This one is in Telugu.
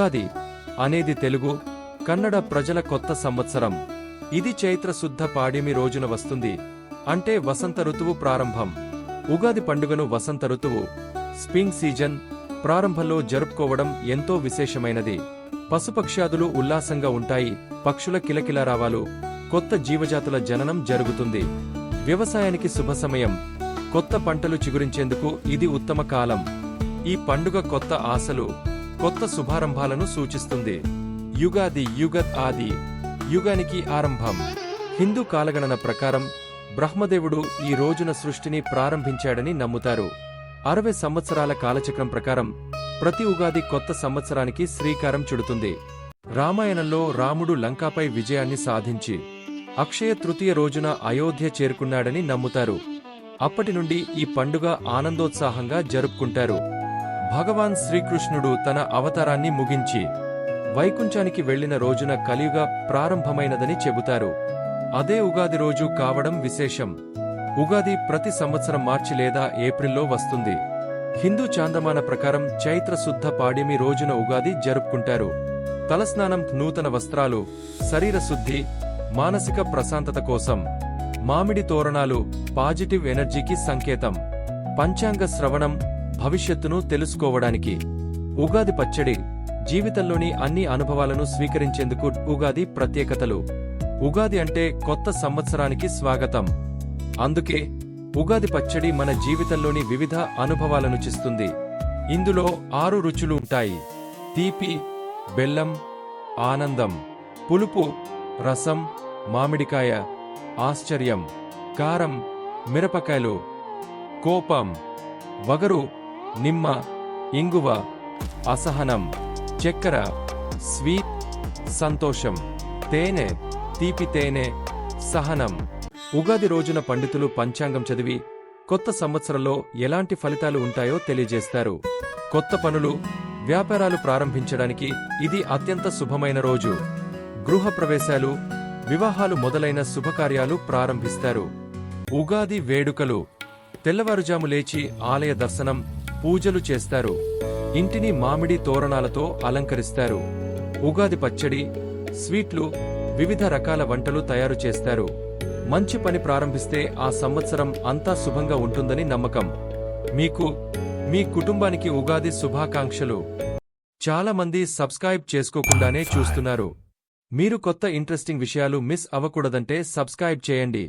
ఉగాది అనేది తెలుగు, కన్నడ ప్రజల కొత్త సంవత్సరం. ఇది చైత్ర శుద్ధ పాడ్యమి రోజున వస్తుంది. అంటే వసంత ఋతువు ప్రారంభం. ఉగాది పండుగను వసంత ఋతువు, స్ప్రింగ్ సీజన్ ప్రారంభంలో జరుపుకోవడం ఎంతో విశేషమైనది. పశుపక్ష్యాదులు ఉల్లాసంగా ఉంటాయి. పక్షుల కిలకిలారావాలు, కొత్త జీవజాతుల జననం జరుగుతుంది. వ్యవసాయానికి శుభ సమయం. కొత్త పంటలు చిగురించేందుకు ఇది ఉత్తమ కాలం. ఈ పండుగ కొత్త ఆశలు, కొత్త శుభారంభాలను సూచిస్తుంది. యుగాది, యుగత్ ఆది, యుగానికి ఆరంభం. హిందూ కాలగణన ప్రకారం బ్రహ్మదేవుడు ఈ రోజున సృష్టిని ప్రారంభించాడని నమ్ముతారు. 60 సంవత్సరాల కాలచక్రం ప్రకారం ప్రతి ఉగాది కొత్త సంవత్సరానికి శ్రీకారం చుడుతుంది. రామాయణంలో రాముడు లంకాపై విజయాన్ని సాధించి అక్షయ తృతీయ రోజున అయోధ్య చేరుకున్నాడని నమ్ముతారు. అప్పటి నుండి ఈ పండుగ ఆనందోత్సాహంగా జరుపుకుంటారు. భగవాన్ శ్రీకృష్ణుడు తన అవతారాన్ని ముగించి వైకుంఠానికి వెళ్లిన రోజున కలియుగ ప్రారంభమైనదని చెబుతారు. అదే ఉగాది రోజు కావడం విశేషం. ఉగాది ప్రతి సంవత్సరం మార్చి లేదా ఏప్రిల్లో వస్తుంది. హిందూ చాంద్రమాన ప్రకారం చైత్ర శుద్ధ పాడ్యమి రోజున ఉగాది జరుపుకుంటారు. తలస్నానం, నూతన వస్త్రాలు, శరీర శుద్ధి, మానసిక ప్రశాంతత కోసం. మామిడి తోరణాలు పాజిటివ్ ఎనర్జీకి సంకేతం. పంచాంగ శ్రవణం భవిష్యత్తును తెలుసుకోవడానికి. ఉగాది పచ్చడి జీవితంలోని అన్ని అనుభవాలను స్వీకరించేందుకు. ఉగాది ప్రత్యేకతలు. ఉగాది అంటే కొత్త సంవత్సరానికి స్వాగతం. అందుకే ఉగాది పచ్చడి మన జీవితంలోని వివిధ అనుభవాలను చిస్తుంది. ఇందులో 6 రుచులు ఉంటాయి: తీపి, బెల్లం, ఆనందం, పులుపు, రసం, మామిడికాయ, ఆశ్చర్యం, కారం, మిరపకాయలు, కోపం, వగరు, నిమ్మ, ఇంగువ, అసహనం, చక్కెర, స్వీట్, సంతోషం, తేనె, తీపి తేనె, సహనం. ఉగాది రోజున పండితులు పంచాంగం చదివి కొత్త సంవత్సరంలో ఎలాంటి ఫలితాలు ఉంటాయో తెలియజేస్తారు. కొత్త పనులు, వ్యాపారాలు ప్రారంభించడానికి ఇది అత్యంత శుభమైన రోజు. గృహప్రవేశాలు, వివాహాలు మొదలైన శుభకార్యాలు ప్రారంభిస్తారు. ఉగాది వేడుకలు. తెల్లవారుజాము లేచి ఆలయ దర్శనం, పూజలు చేస్తారు. ఇంటిని మామిడి తోరణాలతో అలంకరిస్తారు. ఉగాది పచ్చడి, స్వీట్లు, వివిధ రకాల వంటలు తయారు చేస్తారు. మంచి పని ప్రారంభిస్తే ఆ సంవత్సరం అంతా శుభంగా ఉంటుందని నమ్మకం. మీకు, మీ కుటుంబానికి ఉగాది శుభాకాంక్షలు. చాలా మంది సబ్స్క్రైబ్ చేసుకోకుండానే చూస్తున్నారు. మీరు కొత్త ఇంట్రెస్టింగ్ విషయాలు మిస్ అవ్వకూడదంటే సబ్స్క్రైబ్ చేయండి.